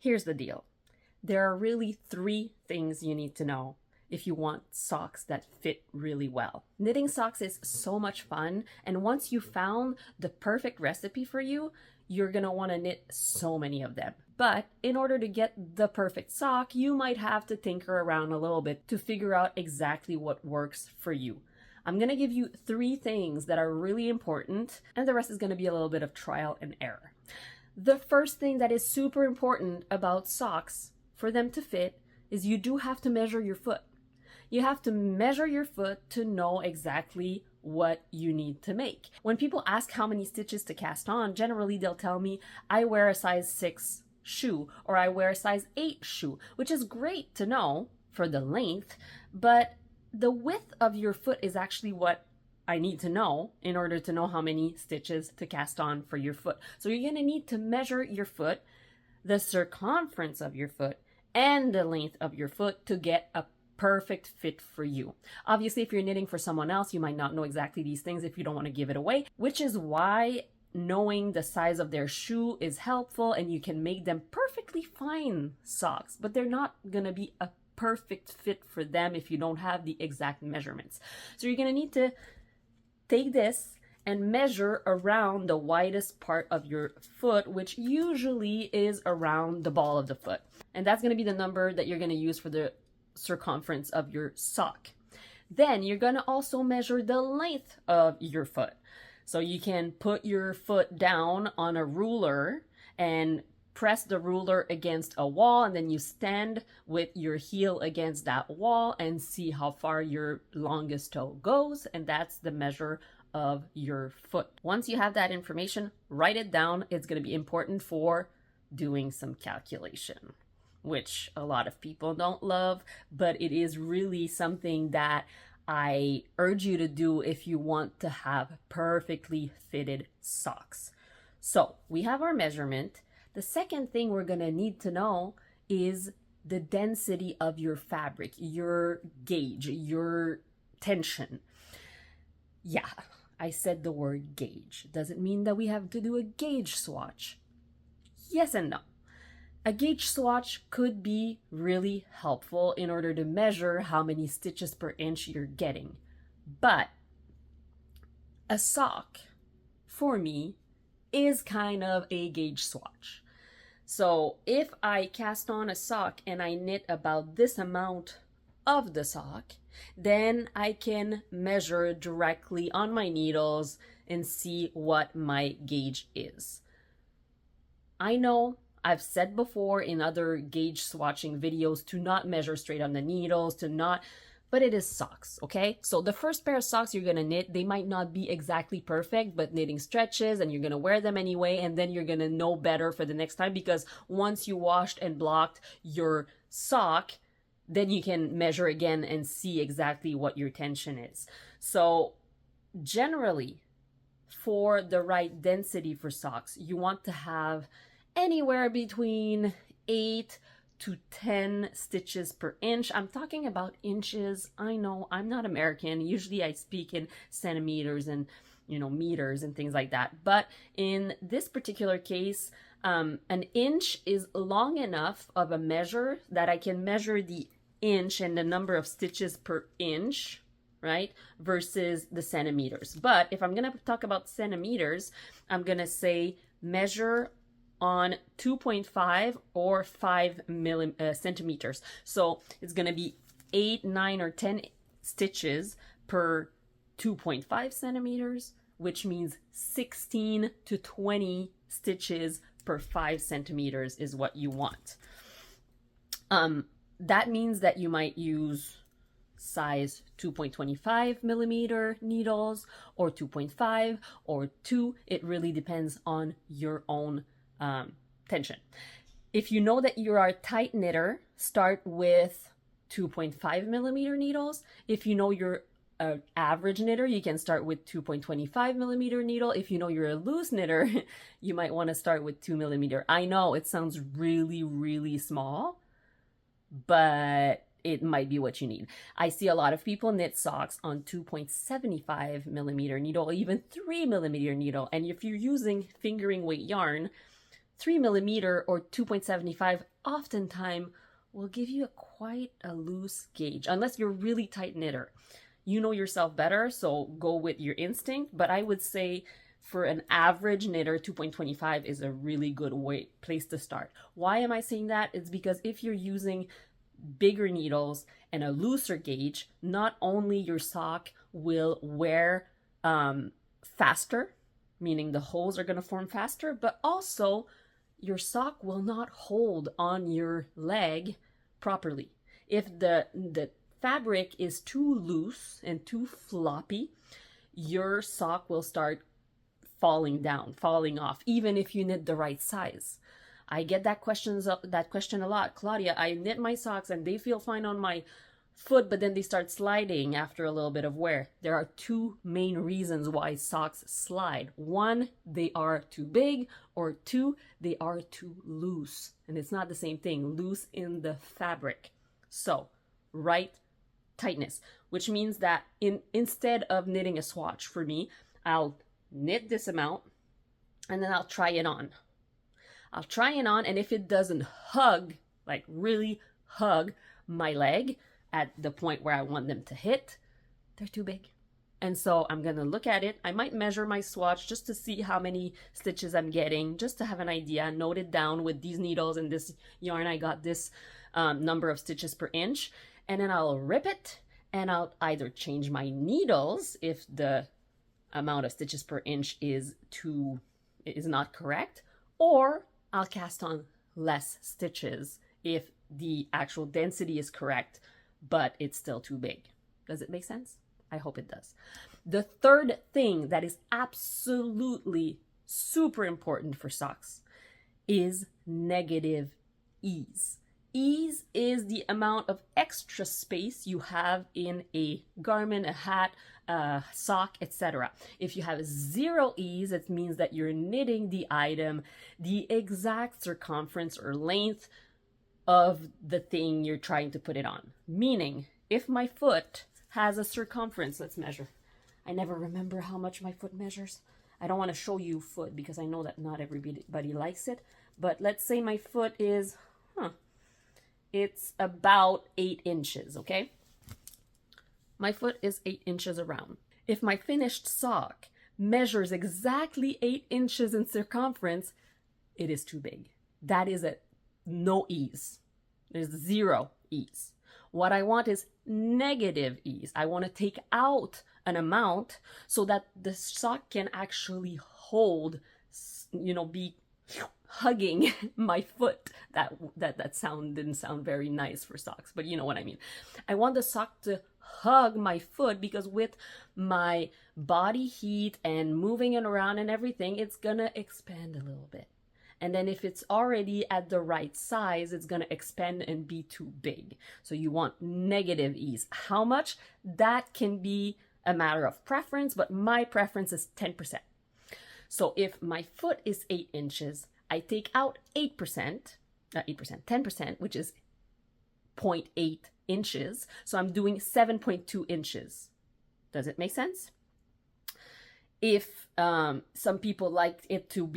Here's the deal. There are really three things you need to know if you want socks that fit really well. Knitting socks is so much fun, and once you found the perfect recipe for you, you're gonna wanna knit so many of them. But in order to get the perfect sock, you might have to tinker around a little bit to figure out exactly what works for you. I'm gonna give you three things that are really important, and the rest is gonna be a little bit of trial and error. The first thing that is super important about socks for them to fit is you do have to measure your foot. You have to measure your foot to know exactly what you need to make. When people ask how many stitches to cast on, generally they'll tell me, I wear a size 6 shoe or I wear a size 8 shoe, which is great to know for the length, but the width of your foot is actually what I need to know in order to know how many stitches to cast on for your foot. So you're gonna need to measure your foot, the circumference of your foot, and the length of your foot to get a perfect fit for you. Obviously, if you're knitting for someone else, you might not know exactly these things if you don't want to give it away, which is why knowing the size of their shoe is helpful, and you can make them perfectly fine socks, but they're not gonna be a perfect fit for them if you don't have the exact measurements. So you're gonna need to take this and measure around the widest part of your foot, which usually is around the ball of the foot. And that's going to be the number that you're going to use for the circumference of your sock. Then you're going to also measure the length of your foot. So you can put your foot down on a ruler and press the ruler against a wall, and then you stand with your heel against that wall and see how far your longest toe goes, and that's the measure of your foot. Once you have that information, write it down. It's going to be important for doing some calculation, which a lot of people don't love, but it is really something that I urge you to do if you want to have perfectly fitted socks. So we have our measurement. The second thing we're going to need to know is the density of your fabric, your gauge, your tension. Yeah, I said the word gauge. Does it mean that we have to do a gauge swatch? Yes and no. A gauge swatch could be really helpful in order to measure how many stitches per inch you're getting. But a sock, for me, is kind of a gauge swatch. So if I cast on a sock and I knit about this amount of the sock, then I can measure directly on my needles and see what my gauge is. I know I've said before in other gauge swatching videos to not measure straight on the needles, but it is socks, okay? So the first pair of socks you're gonna knit, they might not be exactly perfect, but knitting stretches and you're gonna wear them anyway, and then you're gonna know better for the next time, because once you washed and blocked your sock, then you can measure again and see exactly what your tension is. So generally, for the right density for socks, you want to have anywhere between 8 to 10 stitches per inch. I'm talking about inches. I know I'm not American. Usually I speak in centimeters and meters and things like that. But in this particular case, an inch is long enough of a measure that I can measure the inch and the number of stitches per inch, right, versus the centimeters. But if I'm gonna talk about centimeters, I'm gonna say measure on 2.5 or 5 centimeters. So it's gonna be 8, 9, or 10 stitches per 2.5 centimeters, which means 16 to 20 stitches per 5 centimeters is what you want. That means that you might use size 2.25 millimeter needles or 2.5 or 2. It really depends on your own tension. If you know that you are a tight knitter, start with 2.5 millimeter needles. If you know you're an average knitter, you can start with 2.25 millimeter needle. If you know you're a loose knitter, you might want to start with 2 millimeter. I know it sounds really, really small, but it might be what you need. I see a lot of people knit socks on 2.75 millimeter needle, or even 3 millimeter needle. And if you're using fingering weight yarn, 3mm or 2.75 oftentimes will give you quite a loose gauge, unless you're a really tight knitter. You know yourself better, so go with your instinct. But I would say for an average knitter, 2.25 is a really good place to start. Why am I saying that? It's because if you're using bigger needles and a looser gauge, not only your sock will wear faster, meaning the holes are going to form faster, but also your sock will not hold on your leg properly. If the fabric is too loose and too floppy, your sock will start falling down, falling off, even if you knit the right size. I get that question a lot. Claudia, I knit my socks and they feel fine on my foot, but then they start sliding after a little bit of wear. There are two main reasons why socks slide. One, they are too big, or two, they are too loose. And it's not the same thing, loose in the fabric. So, right tightness, which means that instead of knitting a swatch for me, I'll knit this amount and then I'll try it on. And if it doesn't hug, like really hug my leg at the point where I want them to hit, they're too big. And so I'm gonna look at it. I might measure my swatch just to see how many stitches I'm getting, just to have an idea, note it down with these needles and this yarn. I got this number of stitches per inch, and then I'll rip it and I'll either change my needles if the amount of stitches per inch is not correct, or I'll cast on less stitches if the actual density is correct, but it's still too big. Does it make sense? I hope it does. The third thing that is absolutely super important for socks is negative ease. Ease is the amount of extra space you have in a garment, a hat, a sock, etc. If you have zero ease, it means that you're knitting the item the exact circumference or length of the thing you're trying to put it on. Meaning, if my foot has a circumference, let's measure. I never remember how much my foot measures. I don't want to show you foot because I know that not everybody likes it. But let's say my foot is, it's about 8 inches, okay? My foot is 8 inches around. If my finished sock measures exactly 8 inches in circumference, it is too big. That is no ease. There's zero ease. What I want is negative ease. I want to take out an amount so that the sock can actually hold, be hugging my foot. That didn't sound very nice for socks, but you know what I mean. I want the sock to hug my foot because with my body heat and moving it around and everything, it's gonna expand a little bit. And then if it's already at the right size, it's going to expand and be too big. So you want negative ease. How much? That can be a matter of preference, but my preference is 10%. So if my foot is 8 inches, I take out 10%, which is 0.8 inches. So I'm doing 7.2 inches. Does it make sense? If some people like it to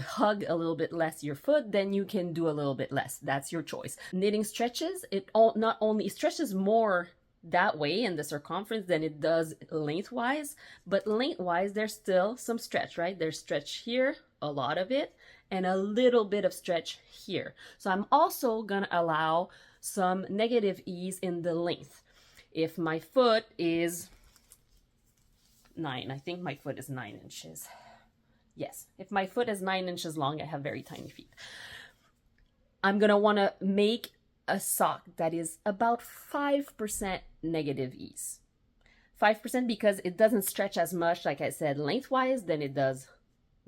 hug a little bit less your foot, then you can do a little bit less. That's your choice. Knitting stretches, it not only stretches more that way in the circumference than it does lengthwise, but lengthwise there's still some stretch, right? There's stretch here, a lot of it, and a little bit of stretch here. So I'm also gonna allow some negative ease in the length. If my foot is 9, I think my foot is 9 inches. Yes, if my foot is 9 inches long, I have very tiny feet. I'm gonna wanna make a sock that is about 5% negative ease. 5% because it doesn't stretch as much, like I said, lengthwise than it does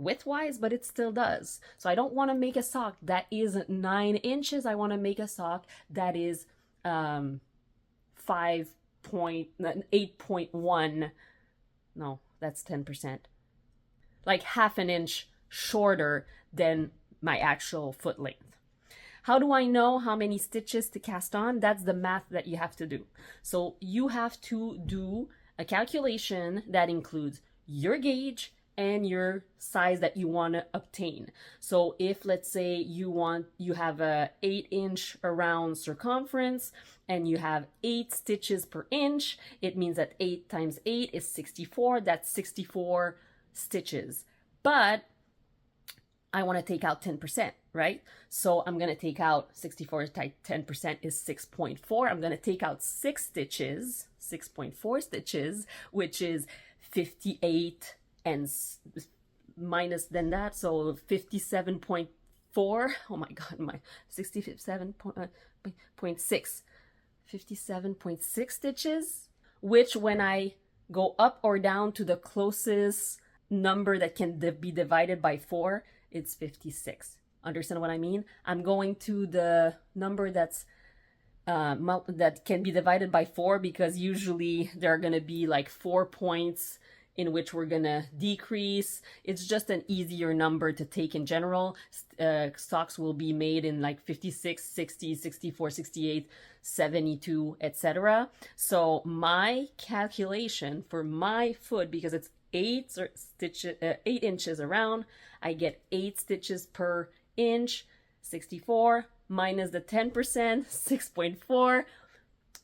widthwise, but it still does. So I don't wanna make a sock that is 9 inches. I wanna make a sock that is 8.1. No, that's 10%. Like half an inch shorter than my actual foot length. How do I know how many stitches to cast on? That's the math that you have to do. So you have to do a calculation that includes your gauge and your size that you want to obtain. So if, let's say, you have a 8-inch around circumference and you have 8 stitches per inch, it means that 8 times 8 is 64. That's 64 stitches. But I want to take out 10%, right? So I'm going to take out 64 times 10% is 6.4. I'm going to take out 6 stitches, 6.4 stitches, which is 58 and minus than that. So 57.4. Oh my God, my 67.6. 57.6 stitches, which when I go up or down to the closest number that can be divided by 4, it's 56. Understand what I mean? I'm going to the number that's that can be divided by 4 because usually there are going to be like 4 points in which we're going to decrease. It's just an easier number to take in general. Socks will be made in like 56, 60, 64, 68, 72, etc. So my calculation for my foot, because it's 8 inches around, I get 8 stitches per inch, 64 minus the 10%, 6.4,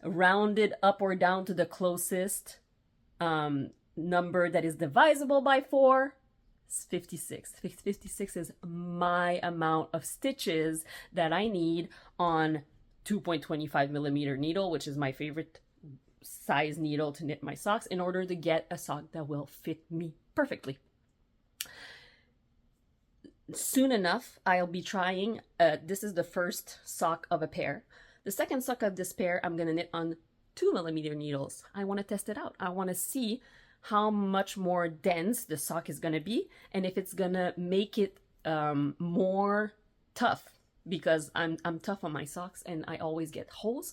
rounded up or down to the closest number that is divisible by 4, is 56. 56 is my amount of stitches that I need on 2.25 millimeter needle, which is my favorite size needle to knit my socks, in order to get a sock that will fit me perfectly. Soon enough, I'll be trying, this is the first sock of a pair. The second sock of this pair, I'm going to knit on 2 millimeter needles. I want to test it out. I want to see how much more dense the sock is going to be, and if it's going to make it more tough, because I'm tough on my socks and I always get holes.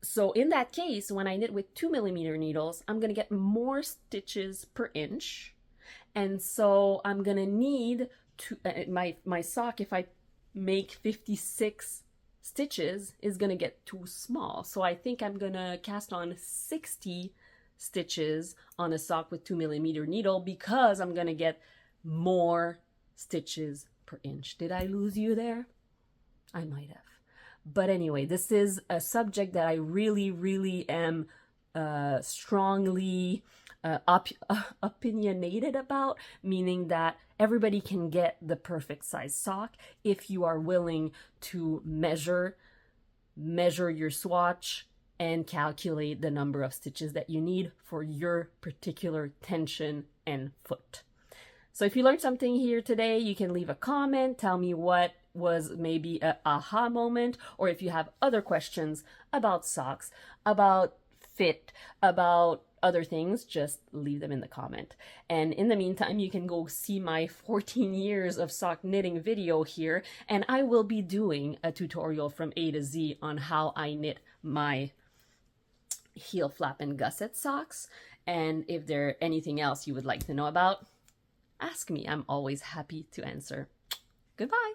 So in that case, when I knit with 2 millimeter needles, I'm going to get more stitches per inch. And so I'm going to need to, my sock, if I make 56 stitches, is going to get too small. So I think I'm going to cast on 60 stitches on a sock with 2 millimeter needle, because I'm going to get more stitches per inch. Did I lose you there? I might have. But anyway, this is a subject that I really am strongly opinionated about, meaning that everybody can get the perfect size sock if you are willing to measure your swatch and calculate the number of stitches that you need for your particular tension and foot. So if you learned something here today, you can leave a comment, tell me what was maybe an aha moment, or if you have other questions about socks, about fit, about other things, just leave them in the comment. And in the meantime, you can go see my 14 years of sock knitting video here, and I will be doing a tutorial from A to Z on how I knit my heel flap and gusset socks. And if there's anything else you would like to know about, ask me. I'm always happy to answer. Goodbye.